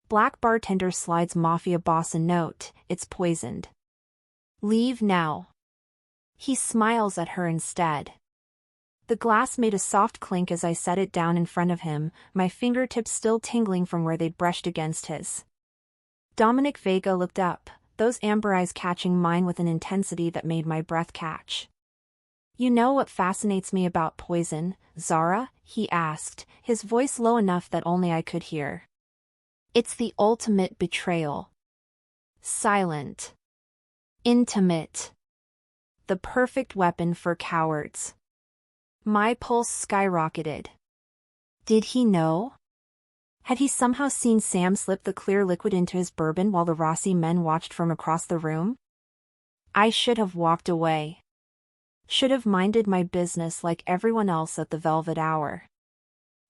Black bartender slides Mafia boss a note, "It's poisoned. Leave now." He smiles at her instead. The glass made a soft clink as I set it down in front of him, my fingertips still tingling from where they'd brushed against his. Dominic Vega looked up, those amber eyes catching mine with an intensity that made my breath catch. "You know what fascinates me about poison, Zara?" he asked, his voice low enough that only I could hear. "It's the ultimate betrayal. Silent. Intimate. The perfect weapon for cowards." My pulse skyrocketed. Did he know? Had he somehow seen Sam slip the clear liquid into his bourbon while the Rossi men watched from across the room? I should have walked away. Should have minded my business like everyone else at the Velvet Hour.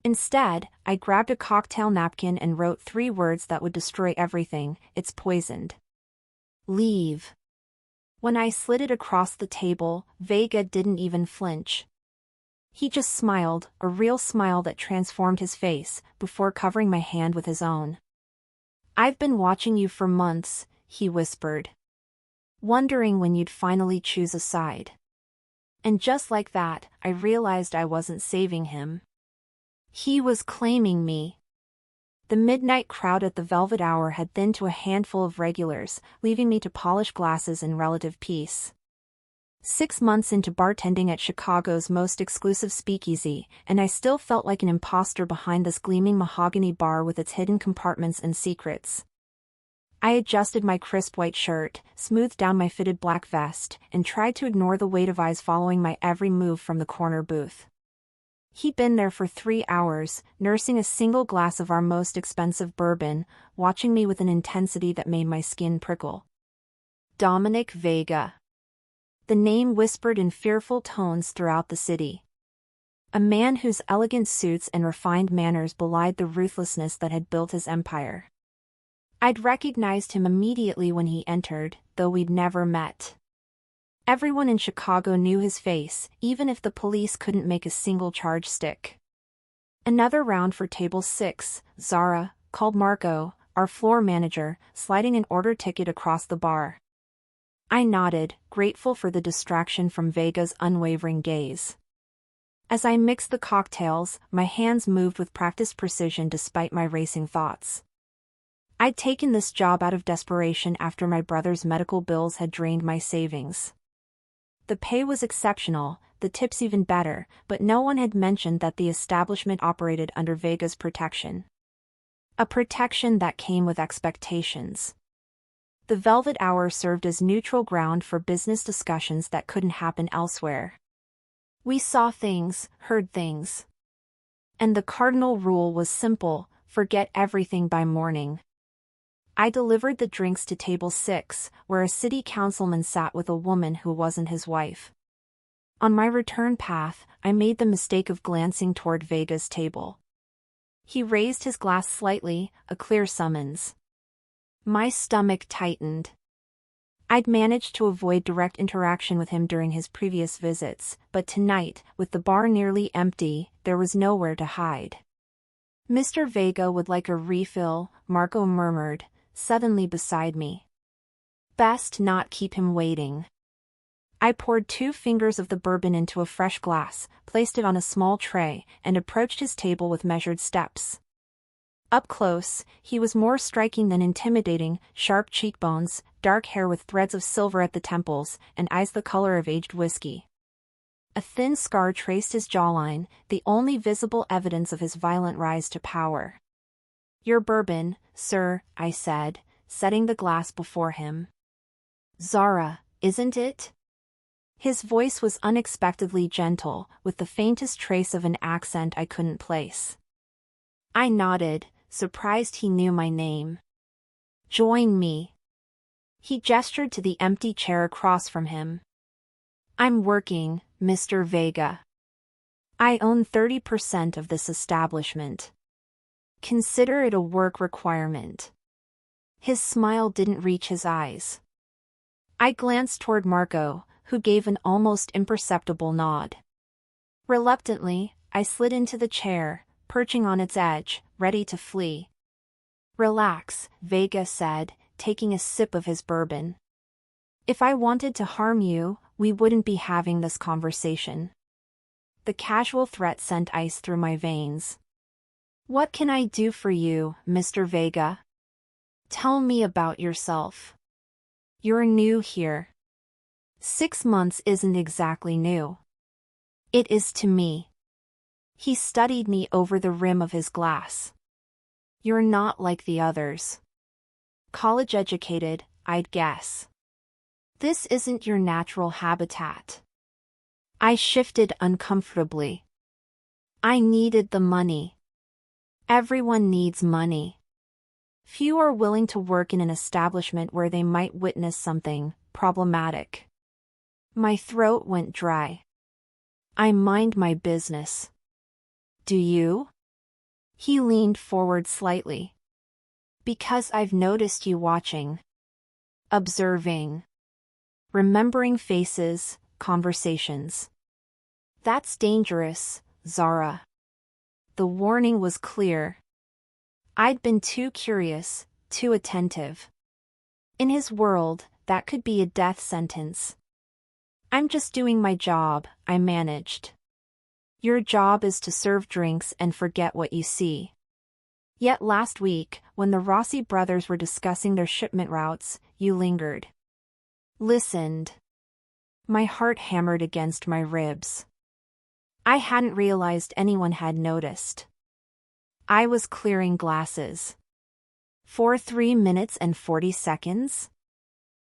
Instead, I grabbed a cocktail napkin and wrote 3 words that would destroy everything: "It's poisoned. Leave." When I slid it across the table, Vega didn't even flinch. He just smiled, a real smile that transformed his face, before covering my hand with his own. "I've been watching you for months," he whispered. "Wondering when you'd finally choose a side." And just like that, I realized I wasn't saving him. He was claiming me. The midnight crowd at the Velvet Hour had thinned to a handful of regulars, leaving me to polish glasses in relative peace. 6 months into bartending at Chicago's most exclusive speakeasy, and I still felt like an imposter behind this gleaming mahogany bar with its hidden compartments and secrets. I adjusted my crisp white shirt, smoothed down my fitted black vest, and tried to ignore the weight of eyes following my every move from the corner booth. He'd been there for 3 hours, nursing a single glass of our most expensive bourbon, watching me with an intensity that made my skin prickle. Dominic Vega. The name whispered in fearful tones throughout the city. A man whose elegant suits and refined manners belied the ruthlessness that had built his empire. I'd recognized him immediately when he entered, though we'd never met. Everyone in Chicago knew his face, even if the police couldn't make a single charge stick. "Another round for table 6, Zara," called Marco, our floor manager, sliding an order ticket across the bar. I nodded, grateful for the distraction from Vega's unwavering gaze. As I mixed the cocktails, my hands moved with practiced precision despite my racing thoughts. I'd taken this job out of desperation after my brother's medical bills had drained my savings. The pay was exceptional, the tips even better, but no one had mentioned that the establishment operated under Vega's protection. A protection that came with expectations. The Velvet Hour served as neutral ground for business discussions that couldn't happen elsewhere. We saw things, heard things. And the cardinal rule was simple: forget everything by morning. I delivered the drinks to table 6, where a city councilman sat with a woman who wasn't his wife. On my return path, I made the mistake of glancing toward Vega's table. He raised his glass slightly, a clear summons. My stomach tightened. I'd managed to avoid direct interaction with him during his previous visits, but tonight, with the bar nearly empty, there was nowhere to hide. "Mr. Vega would like a refill," Marco murmured, suddenly beside me. Best not keep him waiting. I poured 2 fingers of the bourbon into a fresh glass, placed it on a small tray, and approached his table with measured steps. Up close, he was more striking than intimidating: sharp cheekbones, dark hair with threads of silver at the temples, and eyes the color of aged whiskey. A thin scar traced his jawline, the only visible evidence of his violent rise to power. "Your bourbon, sir," I said, setting the glass before him. "Zara, isn't it?" His voice was unexpectedly gentle, with the faintest trace of an accent I couldn't place. I nodded, surprised he knew my name. "Join me." He gestured to the empty chair across from him. "I'm working, Mr. Vega. I own 30% of this establishment. Consider it a work requirement." His smile didn't reach his eyes. I glanced toward Marco, who gave an almost imperceptible nod. Reluctantly, I slid into the chair, perching on its edge, ready to flee. Relax, Vega said, taking a sip of his bourbon. If I wanted to harm you, we wouldn't be having this conversation. The casual threat sent ice through my veins. What can I do for you, Mr. Vega? Tell me about yourself. You're new here. 6 months isn't exactly new. It is to me. He studied me over the rim of his glass. You're not like the others. College educated, I'd guess. This isn't your natural habitat. I shifted uncomfortably. I needed the money. Everyone needs money. Few are willing to work in an establishment where they might witness something problematic. My throat went dry. I mind my business. Do you? He leaned forward slightly. Because I've noticed you watching. Observing. Remembering faces, conversations. That's dangerous, Zara. The warning was clear. I'd been too curious, too attentive. In his world, that could be a death sentence. I'm just doing my job, I managed. Your job is to serve drinks and forget what you see. Yet last week, when the Rossi brothers were discussing their shipment routes, you lingered. Listened. My heart hammered against my ribs. I hadn't realized anyone had noticed. I was clearing glasses. For 3 minutes and 40 seconds?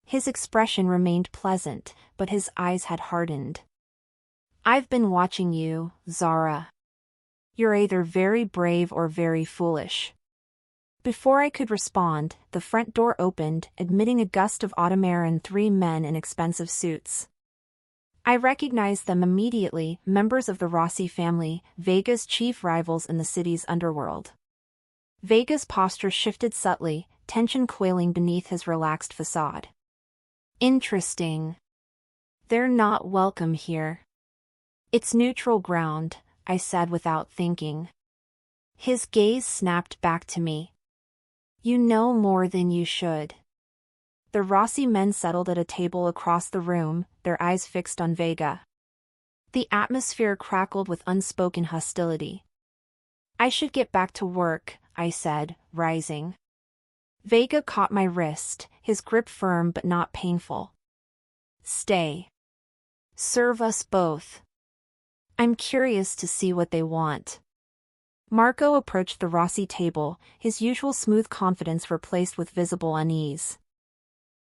His expression remained pleasant, but his eyes had hardened. I've been watching you, Zara. You're either very brave or very foolish. Before I could respond, the front door opened, admitting a gust of autumn air and 3 men in expensive suits. I recognized them immediately, members of the Rossi family, Vega's chief rivals in the city's underworld. Vega's posture shifted subtly, tension coiling beneath his relaxed facade. Interesting. They're not welcome here. It's neutral ground, I said without thinking. His gaze snapped back to me. You know more than you should. The Rossi men settled at a table across the room, their eyes fixed on Vega. The atmosphere crackled with unspoken hostility. I should get back to work, I said, rising. Vega caught my wrist, his grip firm but not painful. Stay. Serve us both. I'm curious to see what they want. Marco approached the Rossi table, his usual smooth confidence replaced with visible unease.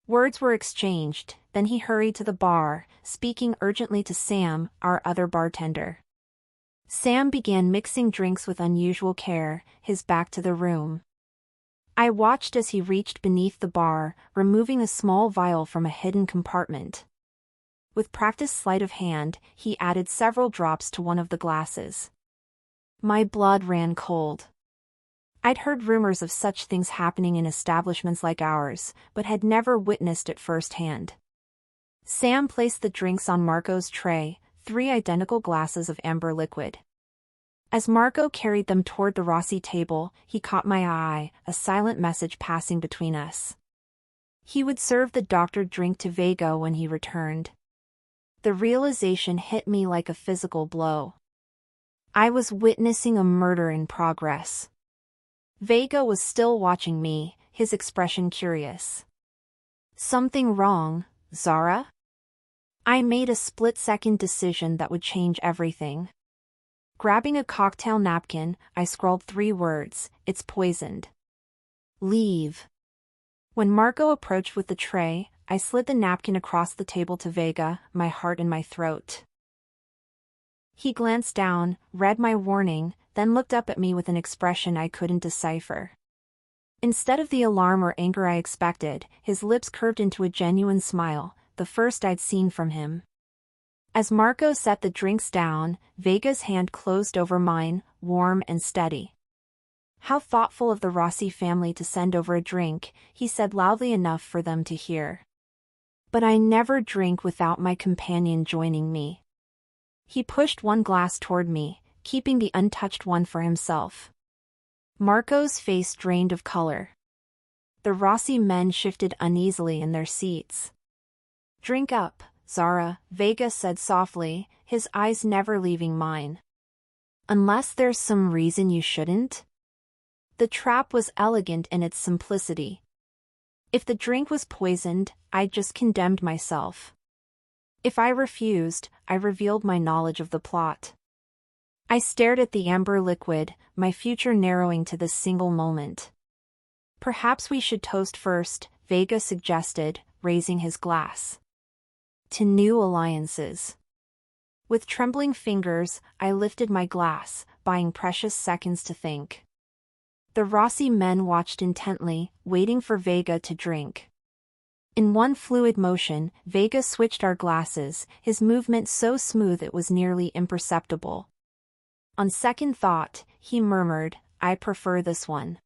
Words were exchanged, then he hurried to the bar, speaking urgently to Sam, our other bartender. Sam began mixing drinks with unusual care, his back to the room. I watched as he reached beneath the bar, removing a small vial from a hidden compartment. With practiced sleight of hand, he added several drops to one of the glasses. My blood ran cold. I'd heard rumors of such things happening in establishments like ours, but had never witnessed it firsthand. Sam placed the drinks on Marco's tray, 3 identical glasses of amber liquid. As Marco carried them toward the Rossi table, he caught my eye, a silent message passing between us. He would serve the doctored drink to Vega when he returned. The realization hit me like a physical blow. I was witnessing a murder in progress. Vega was still watching me, his expression curious. Something wrong, Zara? I made a split-second decision that would change everything. Grabbing a cocktail napkin, I scrawled 3 words, "It's poisoned." Leave. When Marco approached with the tray, I slid the napkin across the table to Vega, my heart in my throat. He glanced down, read my warning, then looked up at me with an expression I couldn't decipher. Instead of the alarm or anger I expected, his lips curved into a genuine smile, the first I'd seen from him. As Marco set the drinks down, Vega's hand closed over mine, warm and steady. How thoughtful of the Rossi family to send over a drink, he said loudly enough for them to hear. But I never drink without my companion joining me. He pushed one glass toward me, keeping the untouched one for himself. Marco's face drained of color. The Rossi men shifted uneasily in their seats. "Drink up, Zara," Vega said softly, his eyes never leaving mine. "Unless there's some reason you shouldn't?" The trap was elegant in its simplicity. If the drink was poisoned, I just condemned myself. If I refused, I revealed my knowledge of the plot. I stared at the amber liquid, my future narrowing to this single moment. "Perhaps we should toast first," Vega suggested, raising his glass. "To new alliances." With trembling fingers, I lifted my glass, buying precious seconds to think. The Rossi men watched intently, waiting for Vega to drink. In one fluid motion, Vega switched our glasses, his movement so smooth it was nearly imperceptible. On second thought, he murmured, "I prefer this one."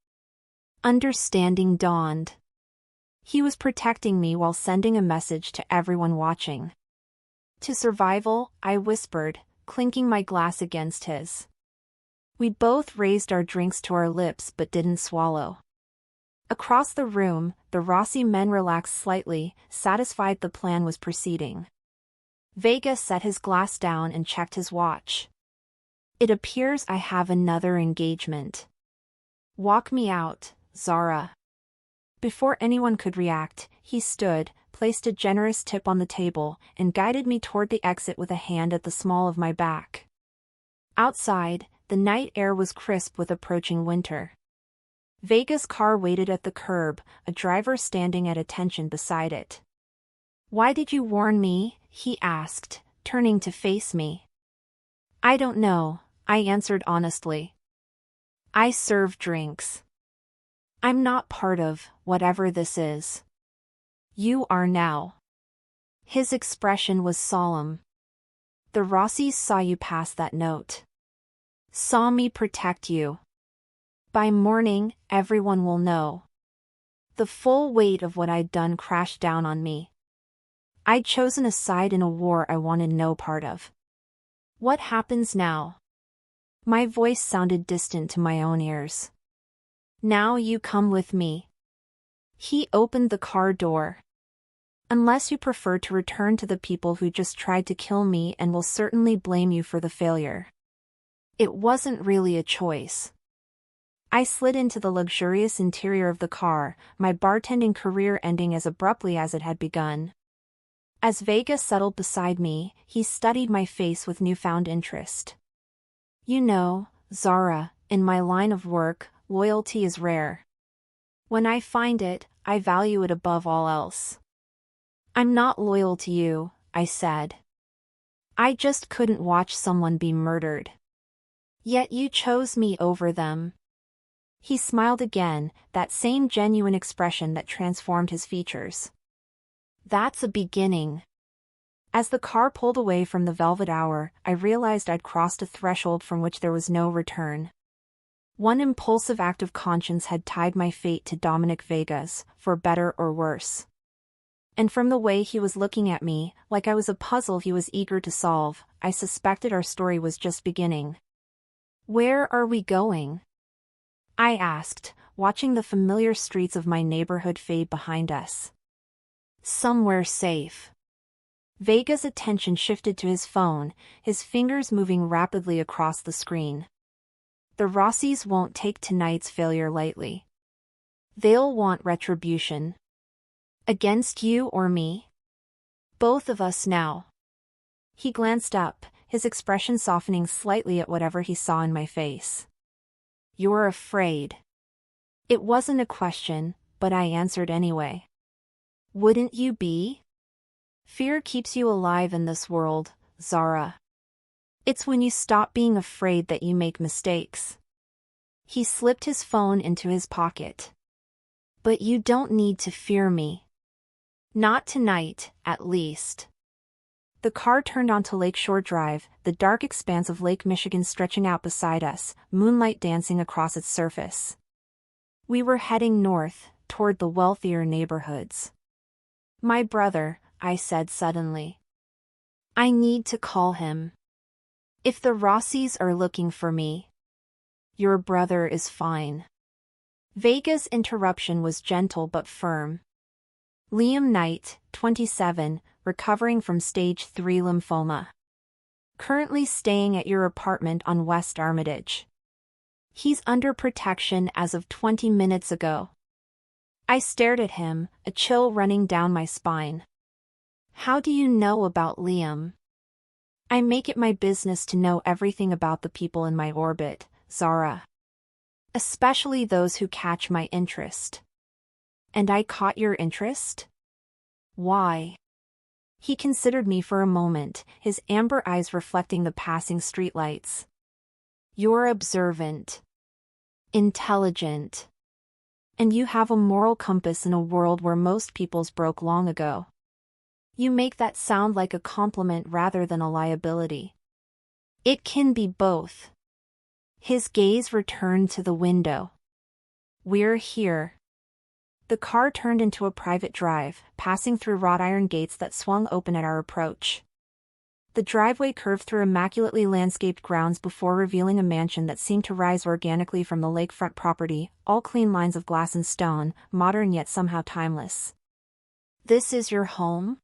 Understanding dawned. He was protecting me while sending a message to everyone watching. "To survival," I whispered, clinking my glass against his. We both raised our drinks to our lips but didn't swallow. Across the room, the Rossi men relaxed slightly, satisfied the plan was proceeding. Vega set his glass down and checked his watch. "It appears I have another engagement. Walk me out, Zara." Before anyone could react, he stood, placed a generous tip on the table, and guided me toward the exit with a hand at the small of my back. Outside, the night air was crisp with approaching winter. Vega's car waited at the curb, a driver standing at attention beside it. "Why did you warn me?" he asked, turning to face me. "I don't know," I answered honestly. "I serve drinks. I'm not part of whatever this is. You are now." His expression was solemn. "The Rossis saw you pass that note. Saw me protect you. By morning, everyone will know." The full weight of what I'd done crashed down on me. I'd chosen a side in a war I wanted no part of. "What happens now?" My voice sounded distant to my own ears. "Now you come with me." He opened the car door. "Unless you prefer to return to the people who just tried to kill me and will certainly blame you for the failure." It wasn't really a choice. I slid into the luxurious interior of the car, my bartending career ending as abruptly as it had begun. As Vega settled beside me, he studied my face with newfound interest. "You know, Zara, in my line of work, loyalty is rare. When I find it, I value it above all else." "I'm not loyal to you," I said. "I just couldn't watch someone be murdered. Yet you chose me over them." He smiled again, that same genuine expression that transformed his features. "That's a beginning." As the car pulled away from the Velvet Hour, I realized I'd crossed a threshold from which there was no return. One impulsive act of conscience had tied my fate to Dominic Vega's, for better or worse. And from the way he was looking at me, like I was a puzzle he was eager to solve, I suspected our story was just beginning. "Where are we going?" I asked, watching the familiar streets of my neighborhood fade behind us. "Somewhere safe." Vega's attention shifted to his phone, his fingers moving rapidly across the screen. "The Rossis won't take tonight's failure lightly. They'll want retribution. Against you or me? Both of us now." He glanced up, his expression softening slightly at whatever he saw in my face. "You're afraid." It wasn't a question, but I answered anyway. "Wouldn't you be? Fear keeps you alive in this world, Zara. It's when you stop being afraid that you make mistakes." He slipped his phone into his pocket. "But you don't need to fear me. Not tonight, at least." The car turned onto Lakeshore Drive, the dark expanse of Lake Michigan stretching out beside us, moonlight dancing across its surface. We were heading north, toward the wealthier neighborhoods. "My brother," I said suddenly. "I need to call him. If the Rossis are looking for me." Your brother is fine. Vega's interruption was gentle but firm. Liam Knight, 27, recovering from stage 3 lymphoma. Currently staying at your apartment on West Armitage. He's under protection as of 20 minutes ago. I stared at him, a chill running down my spine. How do you know about Liam? I make it my business to know everything about the people in my orbit, Zara. Especially those who catch my interest. And I caught your interest? Why? He considered me for a moment, his amber eyes reflecting the passing streetlights. You're observant. Intelligent. And you have a moral compass in a world where most people's broke long ago. You make that sound like a compliment rather than a liability. It can be both. His gaze returned to the window. We're here. The car turned into a private drive, passing through wrought iron gates that swung open at our approach. The driveway curved through immaculately landscaped grounds before revealing a mansion that seemed to rise organically from the lakefront property, all clean lines of glass and stone, modern yet somehow timeless. This is your home?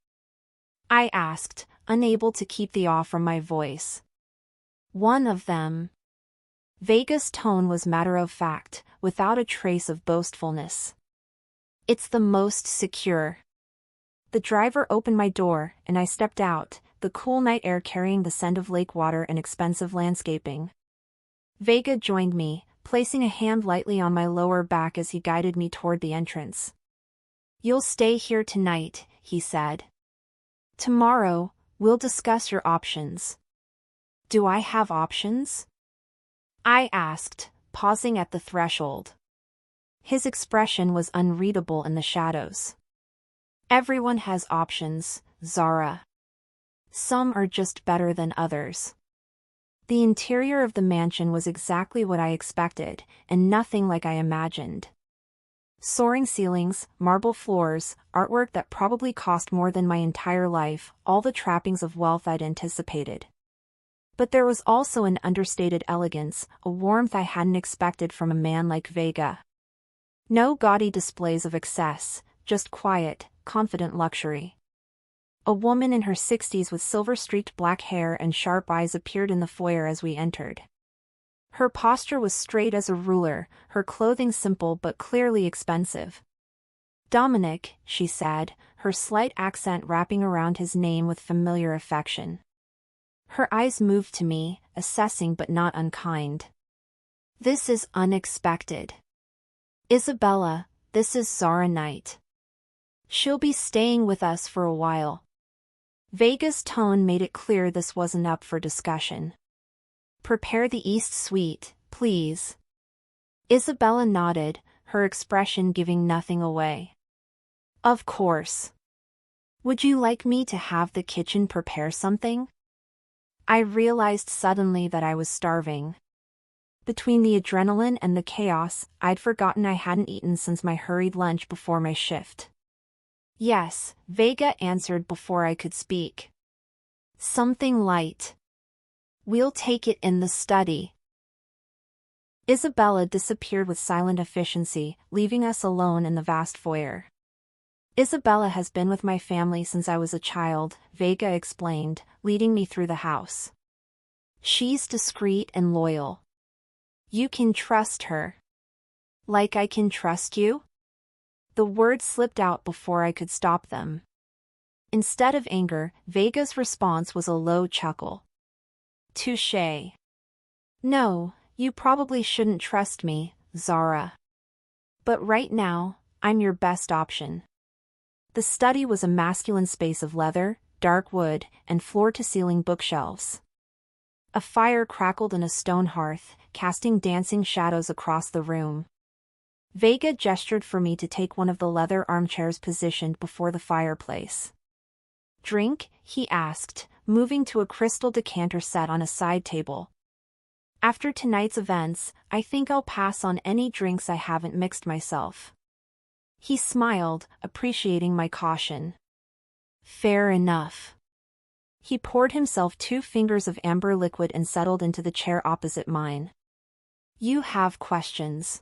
I asked, unable to keep the awe from my voice. One of them. Vega's tone was matter-of-fact, without a trace of boastfulness. It's the most secure. The driver opened my door, and I stepped out, the cool night air carrying the scent of lake water and expensive landscaping. Vega joined me, placing a hand lightly on my lower back as he guided me toward the entrance. You'll stay here tonight, he said. Tomorrow, we'll discuss your options. Do I have options? I asked, pausing at the threshold. His expression was unreadable in the shadows. Everyone has options, Zara. Some are just better than others. The interior of the mansion was exactly what I expected, and nothing like I imagined. Soaring ceilings, marble floors, artwork that probably cost more than my entire life, all the trappings of wealth I'd anticipated. But there was also an understated elegance, a warmth I hadn't expected from a man like Vega. No gaudy displays of excess, just quiet, confident luxury. A woman in her 60s with silver-streaked black hair and sharp eyes appeared in the foyer as we entered. Her posture was straight as a ruler, her clothing simple but clearly expensive. Dominic, she said, her slight accent wrapping around his name with familiar affection. Her eyes moved to me, assessing but not unkind. This is unexpected. Isabella, this is Zara Knight. She'll be staying with us for a while. Vega's tone made it clear this wasn't up for discussion. Prepare the East Suite, please. Isabella nodded, her expression giving nothing away. Of course. Would you like me to have the kitchen prepare something? I realized suddenly that I was starving. Between the adrenaline and the chaos, I'd forgotten I hadn't eaten since my hurried lunch before my shift. Yes, Vega answered before I could speak. Something light. We'll take it in the study. Isabella disappeared with silent efficiency, leaving us alone in the vast foyer. Isabella has been with my family since I was a child, Vega explained, leading me through the house. She's discreet and loyal. You can trust her. Like I can trust you? The words slipped out before I could stop them. Instead of anger, Vega's response was a low chuckle. Touché. No, you probably shouldn't trust me, Zara. But right now, I'm your best option. The study was a masculine space of leather, dark wood, and floor-to-ceiling bookshelves. A fire crackled in a stone hearth, casting dancing shadows across the room. Vega gestured for me to take one of the leather armchairs positioned before the fireplace. Drink? He asked, moving to a crystal decanter set on a side table. After tonight's events, I think I'll pass on any drinks I haven't mixed myself. He smiled, appreciating my caution. Fair enough. He poured himself 2 fingers of amber liquid and settled into the chair opposite mine. You have questions.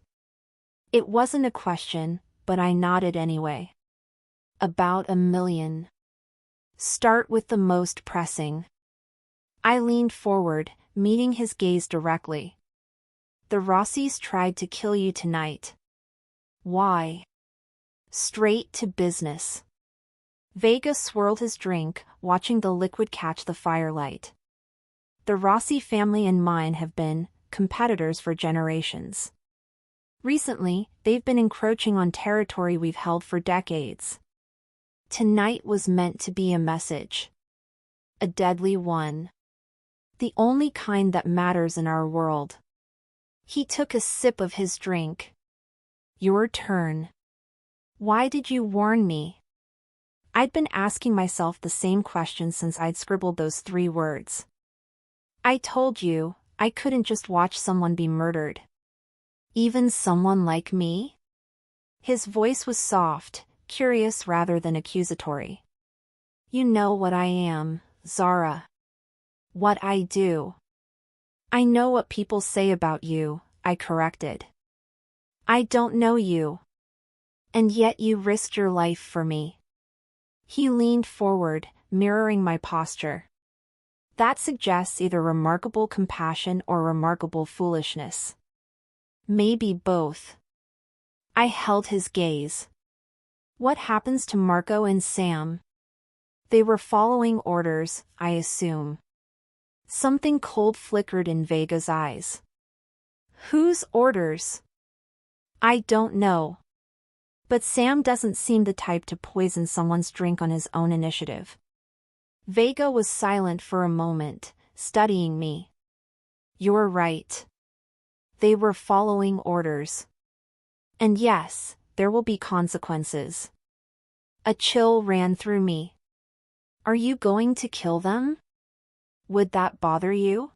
It wasn't a question, but I nodded anyway. About 1,000,000. Start with the most pressing. I leaned forward, meeting his gaze directly. The Rossis tried to kill you tonight. Why? Straight to business. Vega swirled his drink, watching the liquid catch the firelight. The Rossi family and mine have been competitors for generations. Recently, they've been encroaching on territory we've held for decades. Tonight was meant to be a message. A deadly one. The only kind that matters in our world. He took a sip of his drink. Your turn. Why did you warn me? I'd been asking myself the same question since I'd scribbled those 3 words. I told you, I couldn't just watch someone be murdered. Even someone like me? His voice was soft, curious rather than accusatory. You know what I am, Zara. What I do. I know what people say about you, I corrected. I don't know you. And yet you risked your life for me. He leaned forward, mirroring my posture. That suggests either remarkable compassion or remarkable foolishness. Maybe both. I held his gaze. What happens to Marco and Sam? They were following orders, I assume. Something cold flickered in Vega's eyes. Whose orders? I don't know. But Sam doesn't seem the type to poison someone's drink on his own initiative. Vega was silent for a moment, studying me. You're right. They were following orders. And yes, there will be consequences. A chill ran through me. Are you going to kill them? Would that bother you?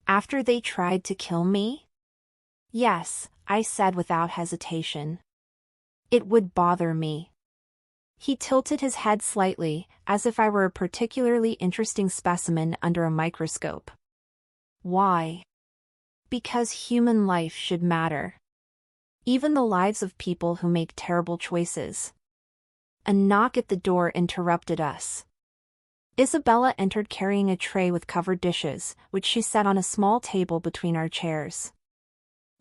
After they tried to kill me? Yes, I said without hesitation. It would bother me. He tilted his head slightly, as if I were a particularly interesting specimen under a microscope. Why? Because human life should matter. Even the lives of people who make terrible choices. A knock at the door interrupted us. Isabella entered carrying a tray with covered dishes, which she set on a small table between our chairs.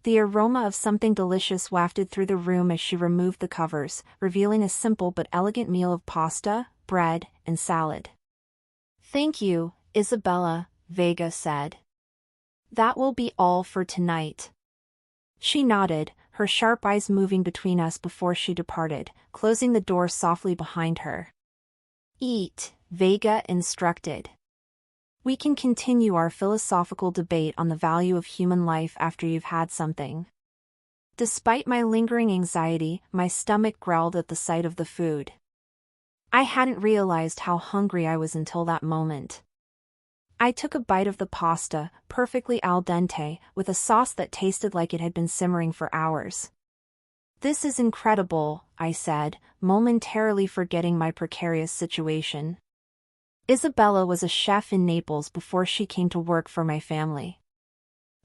The aroma of something delicious wafted through the room as she removed the covers, revealing a simple but elegant meal of pasta, bread, and salad. Thank you, Isabella, Vega said. That will be all for tonight. She nodded, her sharp eyes moving between us before she departed, closing the door softly behind her. Eat, Vega instructed. We can continue our philosophical debate on the value of human life after you've had something. Despite my lingering anxiety, my stomach growled at the sight of the food. I hadn't realized how hungry I was until that moment. I took a bite of the pasta, perfectly al dente, with a sauce that tasted like it had been simmering for hours. This is incredible, I said, momentarily forgetting my precarious situation. Isabella was a chef in Naples before she came to work for my family.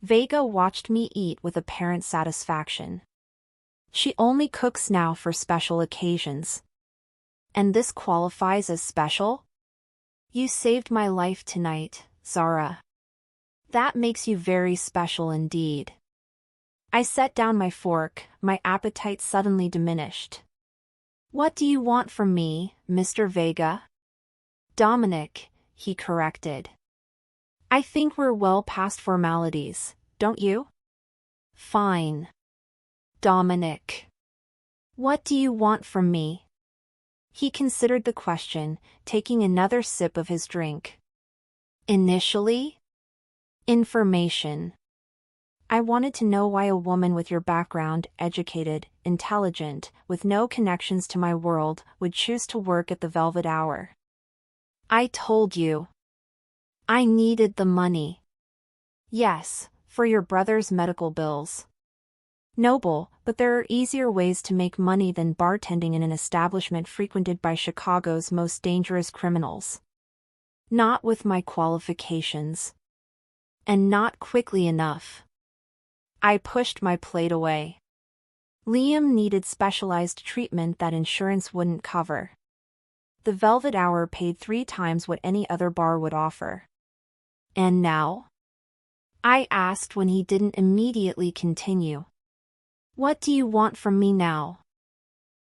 Vega watched me eat with apparent satisfaction. She only cooks now for special occasions. And this qualifies as special? You saved my life tonight, Zara. That makes you very special indeed. I set down my fork, my appetite suddenly diminished. What do you want from me, Mr. Vega? Dominic, he corrected. I think we're well past formalities, don't you? Fine. Dominic. What do you want from me? He considered the question, taking another sip of his drink. Initially? Information. I wanted to know why a woman with your background, educated, intelligent, with no connections to my world, would choose to work at the Velvet Hour. I told you. I needed the money. Yes, for your brother's medical bills. Noble, but there are easier ways to make money than bartending in an establishment frequented by Chicago's most dangerous criminals. Not with my qualifications. And not quickly enough. I pushed my plate away. Liam needed specialized treatment that insurance wouldn't cover. The Velvet Hour paid 3 times what any other bar would offer. And now? I asked when he didn't immediately continue. What do you want from me now?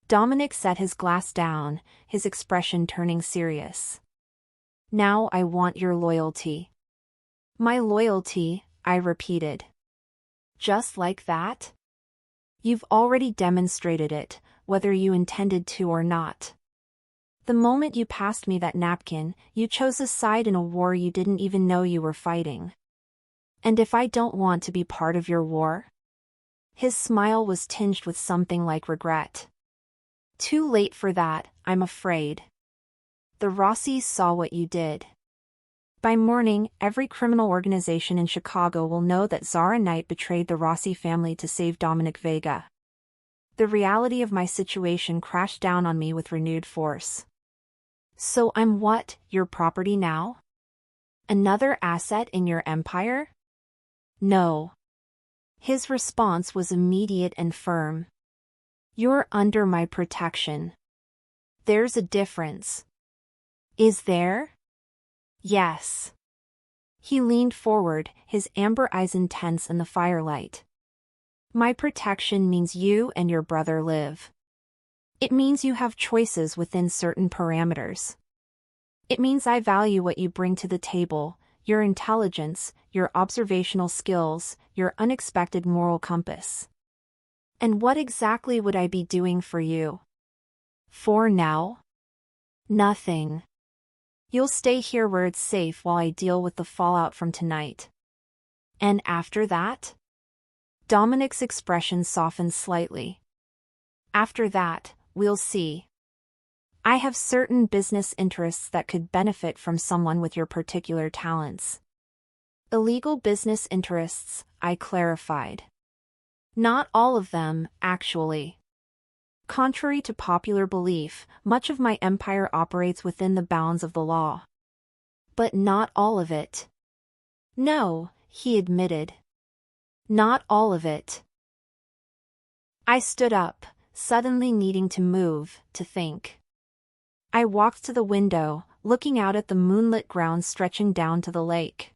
Dominic set his glass down, his expression turning serious. Now I want your loyalty. My loyalty, I repeated. Just like that? You've already demonstrated it, whether you intended to or not. The moment you passed me that napkin, you chose a side in a war you didn't even know you were fighting. And if I don't want to be part of your war? His smile was tinged with something like regret. Too late for that, I'm afraid. The Rossis saw what you did. By morning, every criminal organization in Chicago will know that Zara Knight betrayed the Rossi family to save Dominic Vega. The reality of my situation crashed down on me with renewed force. So I'm what, your property now? Another asset in your empire? No. His response was immediate and firm. You're under my protection. There's a difference. Is there? Yes. He leaned forward, his amber eyes intense in the firelight. My protection means you and your brother live. It means you have choices within certain parameters. It means I value what you bring to the table, your intelligence, your observational skills, your unexpected moral compass. And what exactly would I be doing for you? For now? Nothing. You'll stay here where it's safe while I deal with the fallout from tonight. And after that? Dominic's expression softened slightly. After that, we'll see. I have certain business interests that could benefit from someone with your particular talents. Illegal business interests, I clarified. Not all of them, actually. Contrary to popular belief, much of my empire operates within the bounds of the law. But not all of it. No, he admitted. Not all of it. I stood up, suddenly needing to move, to think. I walked to the window, looking out at the moonlit grounds stretching down to the lake.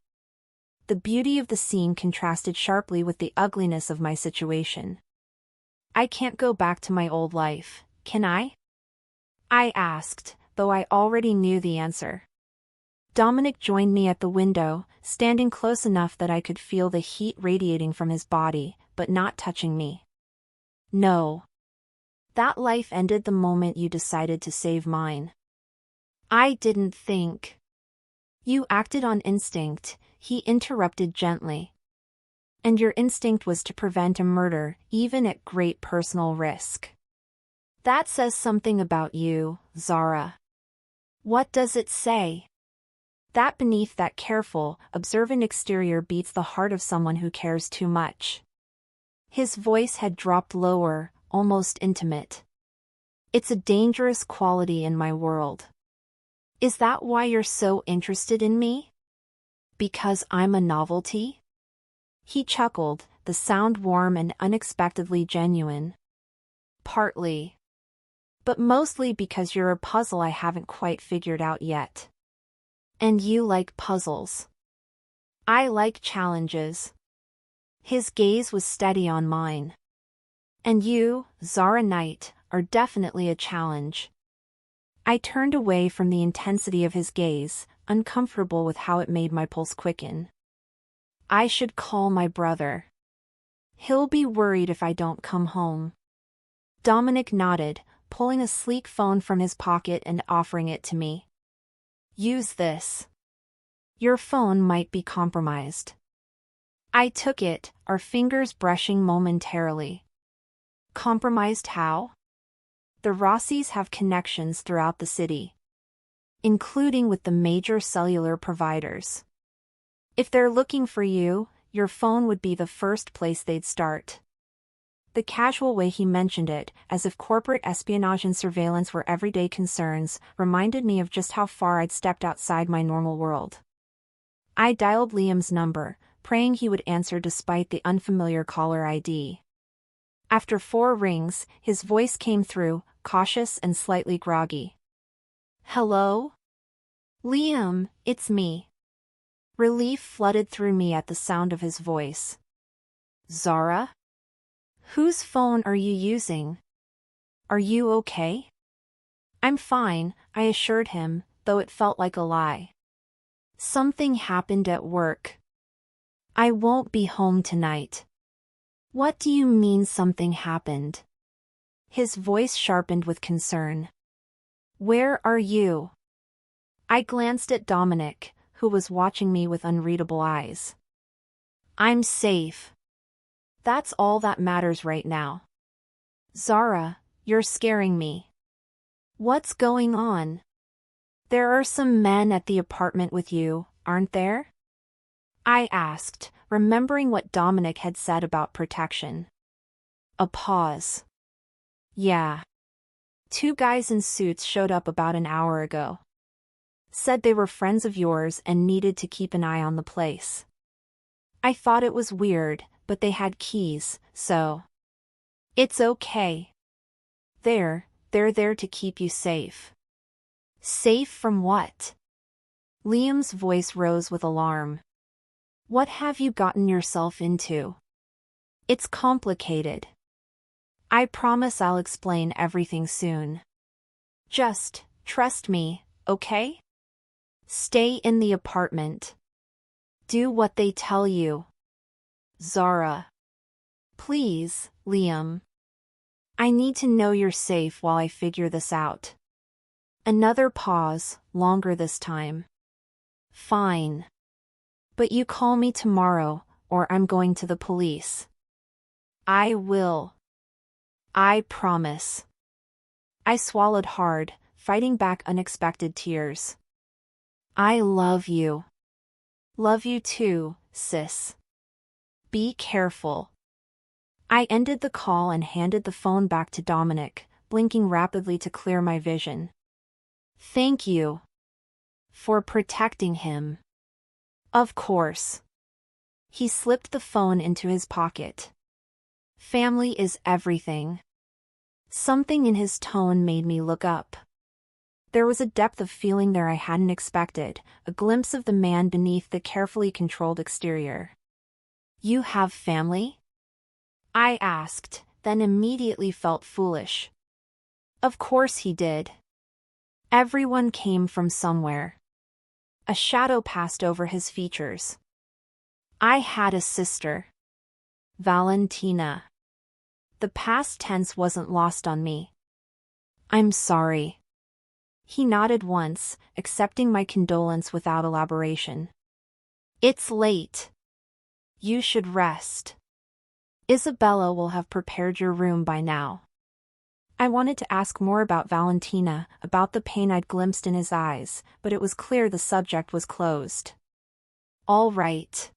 The beauty of the scene contrasted sharply with the ugliness of my situation. I can't go back to my old life, can I? I asked, though I already knew the answer. Dominic joined me at the window, standing close enough that I could feel the heat radiating from his body, but not touching me. No. That life ended the moment you decided to save mine. I didn't think. You acted on instinct, he interrupted gently. And your instinct was to prevent a murder, even at great personal risk. That says something about you, Zara. What does it say? That beneath that careful, observant exterior beats the heart of someone who cares too much. His voice had dropped lower, almost intimate. It's a dangerous quality in my world. Is that why you're so interested in me? Because I'm a novelty? He chuckled, the sound warm and unexpectedly genuine. Partly. But mostly because you're a puzzle I haven't quite figured out yet. And you like puzzles. I like challenges. His gaze was steady on mine. And you, Zara Knight, are definitely a challenge. I turned away from the intensity of his gaze, uncomfortable with how it made my pulse quicken. I should call my brother. He'll be worried if I don't come home. Dominic nodded, pulling a sleek phone from his pocket and offering it to me. Use this. Your phone might be compromised. I took it, our fingers brushing momentarily. Compromised how? The Rossis have connections throughout the city, including with the major cellular providers. If they're looking for you, your phone would be the first place they'd start. The casual way he mentioned it, as if corporate espionage and surveillance were everyday concerns, reminded me of just how far I'd stepped outside my normal world. I dialed Liam's number, praying he would answer despite the unfamiliar caller ID. After 4 rings, his voice came through, cautious and slightly groggy. "Hello? Liam, it's me." Relief flooded through me at the sound of his voice. "Zara? Whose phone are you using? Are you okay?" "I'm fine," I assured him, though it felt like a lie. "Something happened at work. I won't be home tonight." "What do you mean something happened?" His voice sharpened with concern. "Where are you?" I glanced at Dominic, who was watching me with unreadable eyes. "I'm safe. That's all that matters right now." "Zara, you're scaring me." "What's going on?" "There are some men at the apartment with you, aren't there?" I asked, remembering what Dominic had said about protection. A pause. "Yeah. 2 guys in suits showed up about an hour ago. Said they were friends of yours and needed to keep an eye on the place. I thought it was weird, but they had keys, so..." "It's okay. They're there to keep you safe." "Safe from what?" Liam's voice rose with alarm. "What have you gotten yourself into?" "It's complicated. I promise I'll explain everything soon. Just trust me, okay? Stay in the apartment. Do what they tell you." "Zara. Please, Liam. I need to know you're safe while I figure this out." Another pause, longer this time. "Fine. But you call me tomorrow, or I'm going to the police." "I will. I promise." I swallowed hard, fighting back unexpected tears. "I love you." "Love you too, sis. Be careful." I ended the call and handed the phone back to Dominic, blinking rapidly to clear my vision. "Thank you. For protecting him." "Of course." He slipped the phone into his pocket. "Family is everything." Something in his tone made me look up. There was a depth of feeling there I hadn't expected, a glimpse of the man beneath the carefully controlled exterior. "You have family?" I asked, then immediately felt foolish. Of course he did. Everyone came from somewhere. A shadow passed over his features. "I had a sister. Valentina." The past tense wasn't lost on me. "I'm sorry." He nodded once, accepting my condolence without elaboration. "It's late. You should rest. Isabella will have prepared your room by now." I wanted to ask more about Valentina, about the pain I'd glimpsed in his eyes, but it was clear the subject was closed. "All right."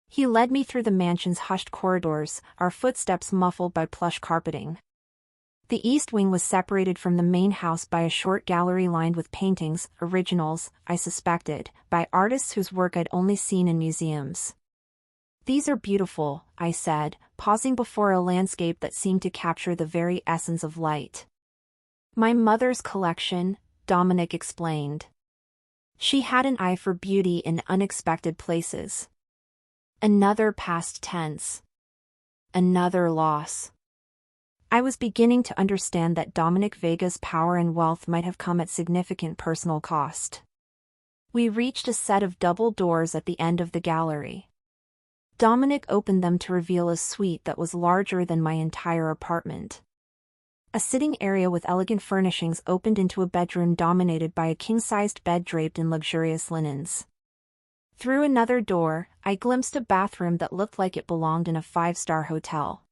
He led me through the mansion's hushed corridors, our footsteps muffled by plush carpeting. The east wing was separated from the main house by a short gallery lined with paintings, originals, I suspected, by artists whose work I'd only seen in museums. "These are beautiful," I said, pausing before a landscape that seemed to capture the very essence of light. "My mother's collection," Dominic explained. "She had an eye for beauty in unexpected places." Another past tense. Another loss. I was beginning to understand that Dominic Vega's power and wealth might have come at significant personal cost. We reached a set of double doors at the end of the gallery. Dominic opened them to reveal a suite that was larger than my entire apartment. A sitting area with elegant furnishings opened into a bedroom dominated by a king-sized bed draped in luxurious linens. Through another door, I glimpsed a bathroom that looked like it belonged in a 5-star hotel.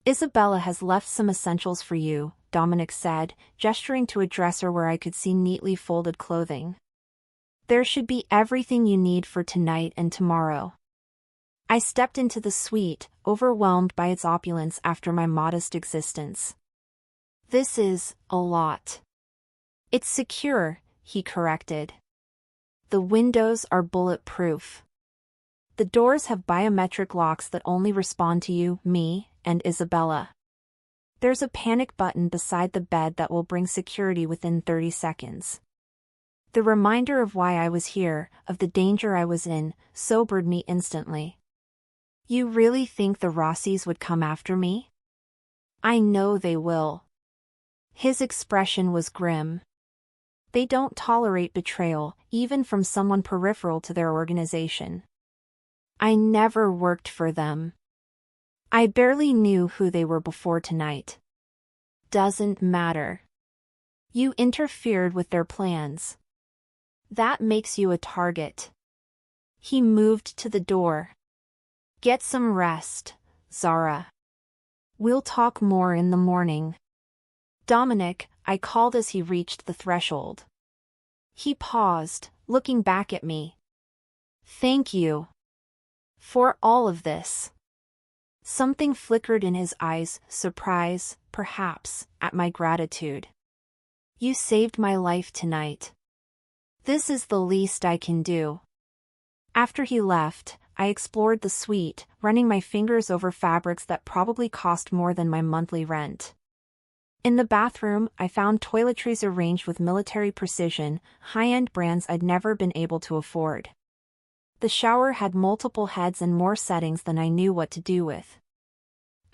"Isabella has left some essentials for you," Dominic said, gesturing to a dresser where I could see neatly folded clothing. "There should be everything you need for tonight and tomorrow." I stepped into the suite, overwhelmed by its opulence after my modest existence. "This is a lot." "It's secure," he corrected. "The windows are bulletproof." The The doors have biometric locks that only respond to you, me, and Isabella. There's a panic button beside the bed that will bring security within 30 seconds. The reminder of why I was here, of the danger I was in, sobered me instantly. You really think the Rossis would come after me? I know they will. His expression was grim. They don't tolerate betrayal, even from someone peripheral to their organization. I never worked for them. I barely knew who they were before tonight. Doesn't matter. You interfered with their plans. That makes you a target. He moved to the door. Get some rest, Zara. We'll talk more in the morning. Dominic, I called as he reached the threshold. He paused, looking back at me. Thank you. For all of this. Something flickered in his eyes, surprise, perhaps, at my gratitude. You saved my life tonight. This is the least I can do. After he left, I explored the suite, running my fingers over fabrics that probably cost more than my monthly rent. In the bathroom, I found toiletries arranged with military precision, high-end brands I'd never been able to afford. The shower had multiple heads and more settings than I knew what to do with.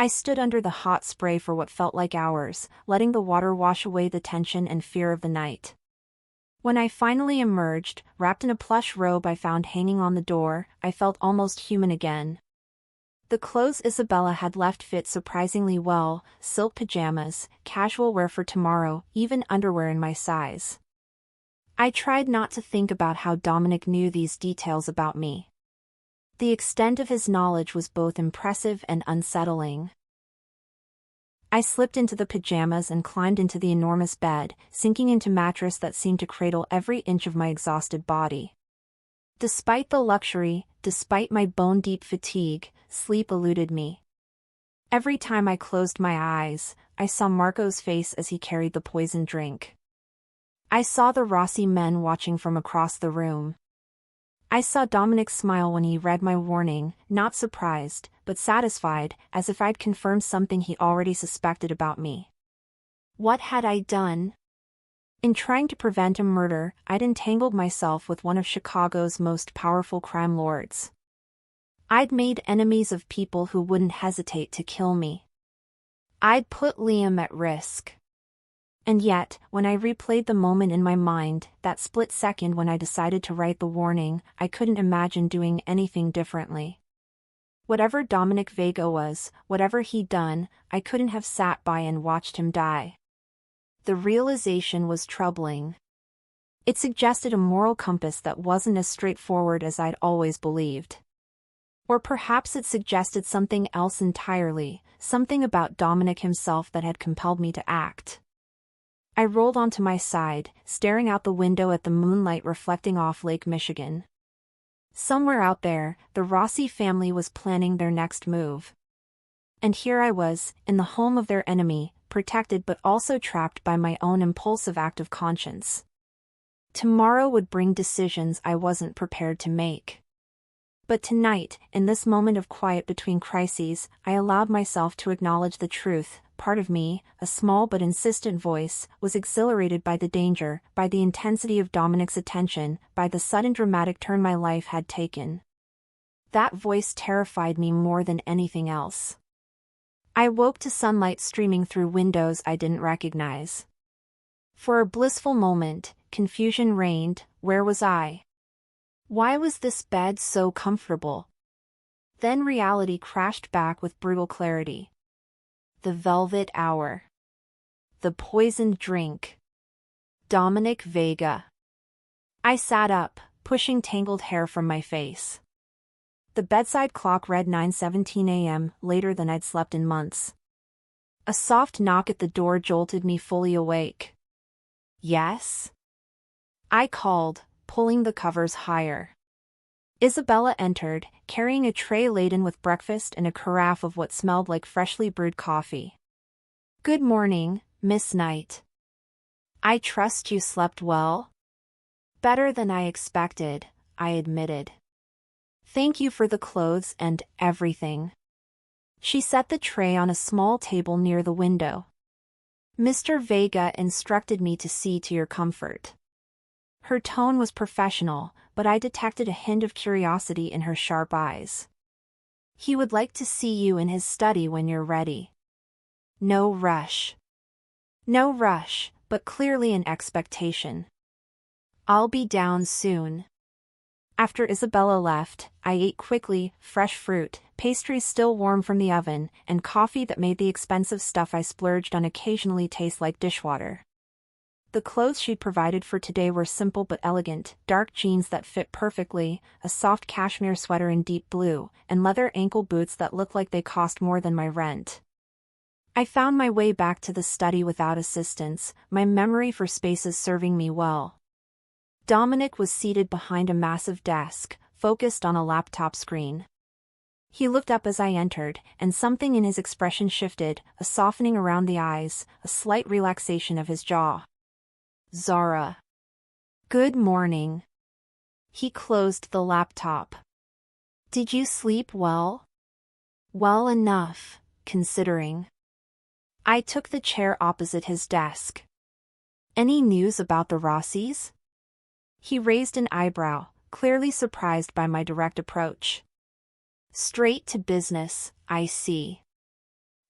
I stood under the hot spray for what felt like hours, letting the water wash away the tension and fear of the night. When I finally emerged, wrapped in a plush robe I found hanging on the door, I felt almost human again. The clothes Isabella had left fit surprisingly well, silk pajamas, casual wear for tomorrow, even underwear in my size. I tried not to think about how Dominic knew these details about me. The extent of his knowledge was both impressive and unsettling. I slipped into the pajamas and climbed into the enormous bed, sinking into mattress that seemed to cradle every inch of my exhausted body. Despite the luxury, despite my bone-deep fatigue, sleep eluded me. Every time I closed my eyes, I saw Marco's face as he carried the poisoned drink. I saw the Rossi men watching from across the room. I saw Dominic smile when he read my warning, not surprised, but satisfied, as if I'd confirmed something he already suspected about me. What had I done? In trying to prevent a murder, I'd entangled myself with one of Chicago's most powerful crime lords. I'd made enemies of people who wouldn't hesitate to kill me. I'd put Liam at risk. And yet, when I replayed the moment in my mind, that split second when I decided to write the warning, I couldn't imagine doing anything differently. Whatever Dominic Vega was, whatever he'd done, I couldn't have sat by and watched him die. The realization was troubling. It suggested a moral compass that wasn't as straightforward as I'd always believed. Or perhaps it suggested something else entirely, something about Dominic himself that had compelled me to act. I rolled onto my side, staring out the window at the moonlight reflecting off Lake Michigan. Somewhere out there, the Rossi family was planning their next move. And here I was, in the home of their enemy, protected but also trapped by my own impulsive act of conscience. Tomorrow would bring decisions I wasn't prepared to make. But tonight, in this moment of quiet between crises, I allowed myself to acknowledge the truth. Part of me, a small but insistent voice, was exhilarated by the danger, by the intensity of Dominic's attention, by the sudden dramatic turn my life had taken. That voice terrified me more than anything else. I woke to sunlight streaming through windows I didn't recognize. For a blissful moment, confusion reigned. Where was I? Why was this bed so comfortable? Then reality crashed back with brutal clarity. The velvet hour. The poisoned drink. Dominic Vega. I sat up, pushing tangled hair from my face. The bedside clock read 9:17 a.m., later than I'd slept in months. A soft knock at the door jolted me fully awake. Yes? I called, pulling the covers higher. Isabella entered, carrying a tray laden with breakfast and a carafe of what smelled like freshly brewed coffee. Good morning, Miss Knight. I trust you slept well? Better than I expected, I admitted. Thank you for the clothes and everything. She set the tray on a small table near the window. Mr. Vega instructed me to see to your comfort. Her tone was professional, but I detected a hint of curiosity in her sharp eyes. He would like to see you in his study when you're ready. No rush. No rush, but clearly an expectation. I'll be down soon. After Isabella left, I ate quickly, fresh fruit, pastries still warm from the oven, and coffee that made the expensive stuff I splurged on occasionally taste like dishwater. The clothes she'd provided for today were simple but elegant, dark jeans that fit perfectly, a soft cashmere sweater in deep blue, and leather ankle boots that looked like they cost more than my rent. I found my way back to the study without assistance, my memory for spaces serving me well. Dominic was seated behind a massive desk, focused on a laptop screen. He looked up as I entered, and something in his expression shifted, a softening around the eyes, a slight relaxation of his jaw. Zara. Good morning. He closed the laptop. Did you sleep well? Well enough, considering. I took the chair opposite his desk. Any news about the Rossis? He raised an eyebrow, clearly surprised by my direct approach. Straight to business, I see.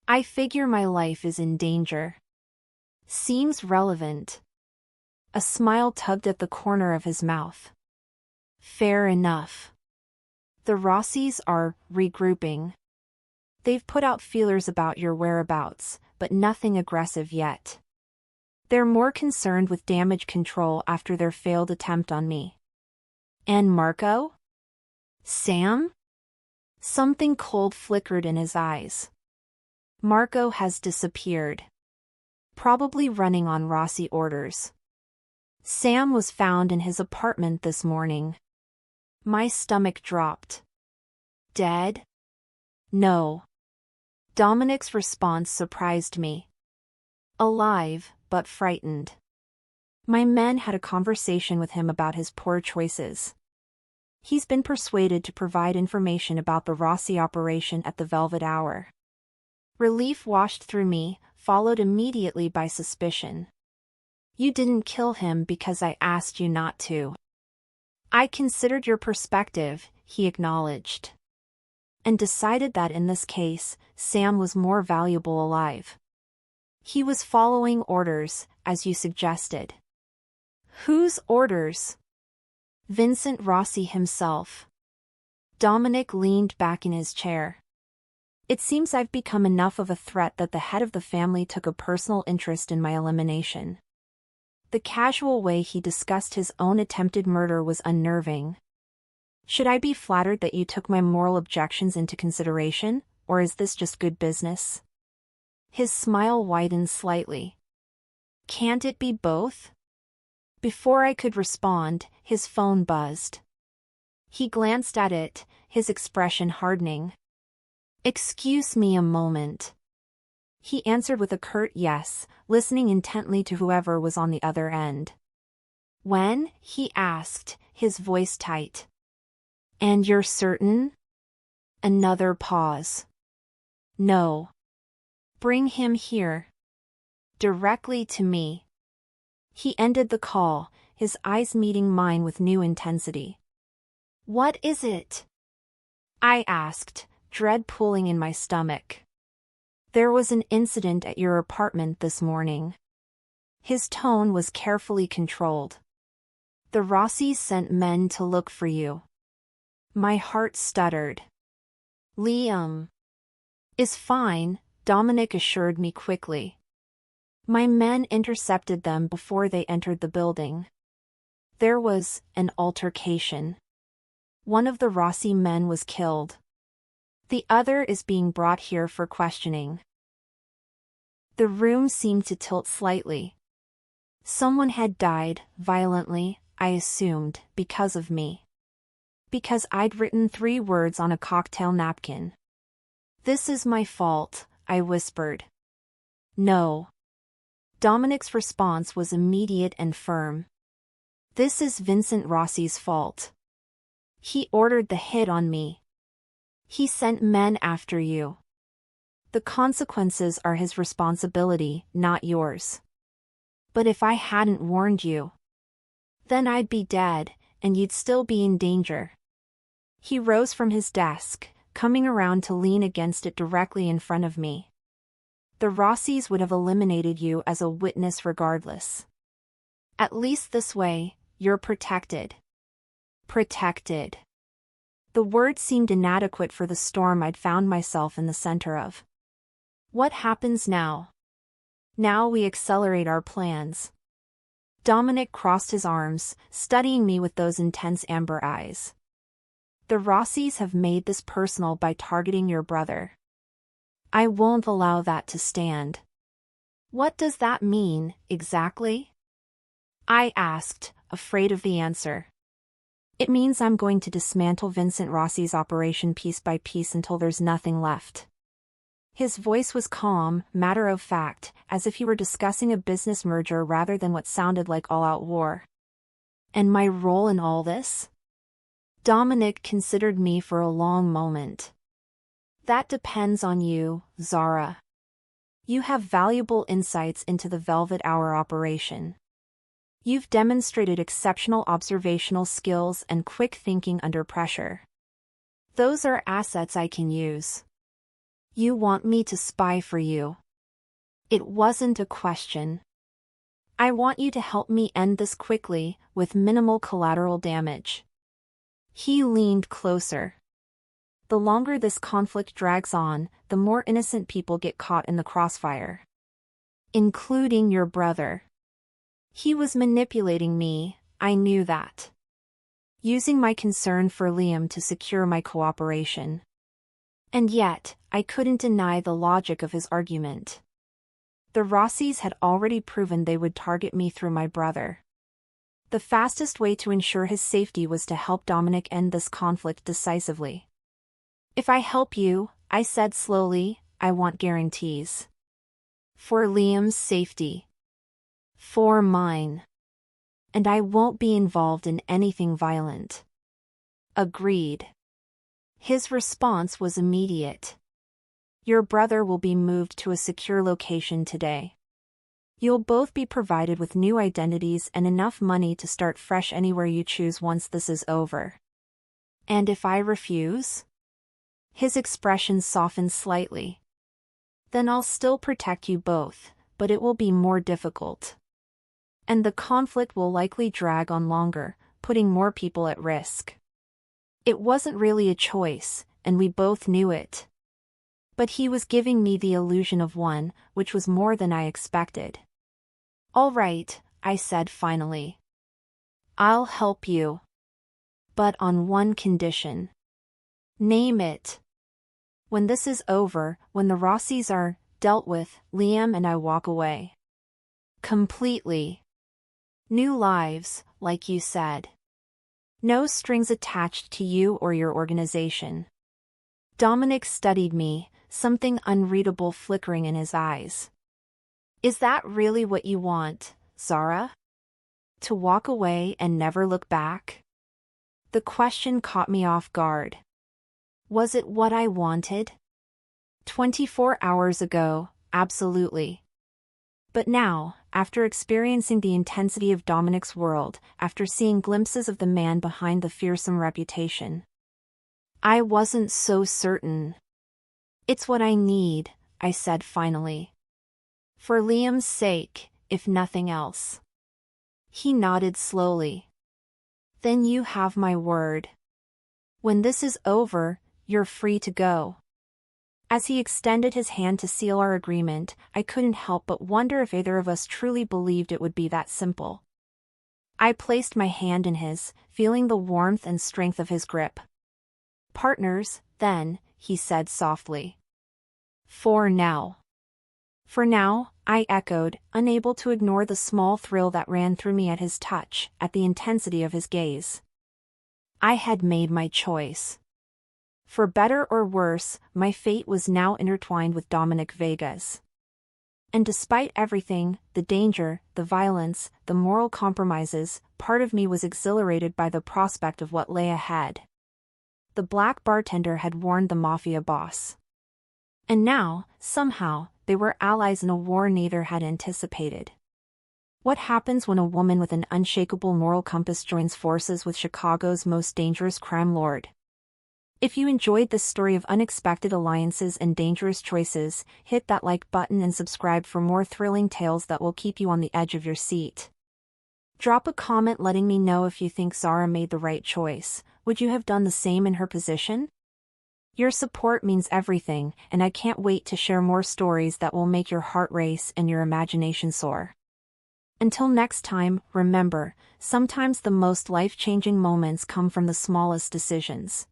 I figure my life is in danger. Seems relevant. A smile tugged at the corner of his mouth. Fair enough. The Rossis are regrouping. They've put out feelers about your whereabouts, but nothing aggressive yet. They're more concerned with damage control after their failed attempt on me. And Marco? Sam? Something cold flickered in his eyes. Marco has disappeared. Probably running on Rossi orders. Sam was found in his apartment this morning. My stomach dropped. Dead? No. Dominic's response surprised me. Alive, but frightened. My men had a conversation with him about his poor choices. He's been persuaded to provide information about the Rossi operation at the Velvet Hour. Relief washed through me, followed immediately by suspicion. You didn't kill him because I asked you not to. I considered your perspective, he acknowledged. And decided that in this case, Sam was more valuable alive. He was following orders, as you suggested. Whose orders? Vincent Rossi himself. Dominic leaned back in his chair. It seems I've become enough of a threat that the head of the family took a personal interest in my elimination. The casual way he discussed his own attempted murder was unnerving. Should I be flattered that you took my moral objections into consideration, or is this just good business? His smile widened slightly. Can't it be both? Before I could respond, his phone buzzed. He glanced at it, his expression hardening. Excuse me a moment. He answered with a curt yes, listening intently to whoever was on the other end. When? He asked, his voice tight. And you're certain? Another pause. No. Bring him here. Directly to me. He ended the call, his eyes meeting mine with new intensity. What is it? I asked, dread pulling in my stomach. There was an incident at your apartment this morning. His tone was carefully controlled. The Rossis sent men to look for you. My heart stuttered. Liam is fine, Dominic assured me quickly. My men intercepted them before they entered the building. There was an altercation. One of the Rossi men was killed. The other is being brought here for questioning. The room seemed to tilt slightly. Someone had died, violently, I assumed, because of me. Because I'd written 3 words on a cocktail napkin. This is my fault, I whispered. No. Dominic's response was immediate and firm. This is Vincent Rossi's fault. He ordered the hit on me. He sent men after you. The consequences are his responsibility, not yours. But if I hadn't warned you, then I'd be dead, and you'd still be in danger. He rose from his desk, coming around to lean against it directly in front of me. The Rossis would have eliminated you as a witness regardless. At least this way, you're protected. Protected. The word seemed inadequate for the storm I'd found myself in the center of. What happens now? Now we accelerate our plans. Dominic crossed his arms, studying me with those intense amber eyes. The Rossis have made this personal by targeting your brother. I won't allow that to stand. What does that mean, exactly? I asked, afraid of the answer. It means I'm going to dismantle Vincent Rossi's operation piece by piece until there's nothing left. His voice was calm, matter-of-fact, as if he were discussing a business merger rather than what sounded like all-out war. And my role in all this? Dominic considered me for a long moment. That depends on you, Zara. You have valuable insights into the Velvet Hour operation. You've demonstrated exceptional observational skills and quick thinking under pressure. Those are assets I can use. You want me to spy for you. It wasn't a question. I want you to help me end this quickly, with minimal collateral damage. He leaned closer. The longer this conflict drags on, the more innocent people get caught in the crossfire. Including your brother. He was manipulating me, I knew that. Using my concern for Liam to secure my cooperation. And yet, I couldn't deny the logic of his argument. The Rossis had already proven they would target me through my brother. The fastest way to ensure his safety was to help Dominic end this conflict decisively. If I help you, I said slowly, I want guarantees. For Liam's safety. For mine. And I won't be involved in anything violent. Agreed. His response was immediate. Your brother will be moved to a secure location today. You'll both be provided with new identities and enough money to start fresh anywhere you choose once this is over. And if I refuse? His expression softened slightly. Then I'll still protect you both, but it will be more difficult. And the conflict will likely drag on longer, putting more people at risk. It wasn't really a choice, and we both knew it. But he was giving me the illusion of one, which was more than I expected. All right, I said finally. I'll help you. But on one condition. Name it. When this is over, when the Rossis are dealt with, Liam and I walk away. Completely. New lives, like you said. No strings attached to you or your organization. Dominic studied me, something unreadable flickering in his eyes. Is that really what you want, Zara? To walk away and never look back? The question caught me off guard. Was it what I wanted? 24 hours ago, absolutely. But now, after experiencing the intensity of Dominic's world, after seeing glimpses of the man behind the fearsome reputation, I wasn't so certain. It's what I need, I said finally. For Liam's sake, if nothing else. He nodded slowly. Then you have my word. When this is over, you're free to go. As he extended his hand to seal our agreement, I couldn't help but wonder if either of us truly believed it would be that simple. I placed my hand in his, feeling the warmth and strength of his grip. Partners, then, he said softly. For now. For now, I echoed, unable to ignore the small thrill that ran through me at his touch, at the intensity of his gaze. I had made my choice. For better or worse, my fate was now intertwined with Dominic Vega's. And despite everything, the danger, the violence, the moral compromises, part of me was exhilarated by the prospect of what lay ahead. the black bartender had warned the Mafia boss. And now, somehow, they were allies in a war neither had anticipated. What happens when a woman with an unshakable moral compass joins forces with Chicago's most dangerous crime lord? If you enjoyed this story of unexpected alliances and dangerous choices, hit that like button and subscribe for more thrilling tales that will keep you on the edge of your seat. Drop a comment letting me know if you think Zara made the right choice. Would you have done the same in her position? Your support means everything, and I can't wait to share more stories that will make your heart race and your imagination soar. Until next time, remember, sometimes the most life-changing moments come from the smallest decisions.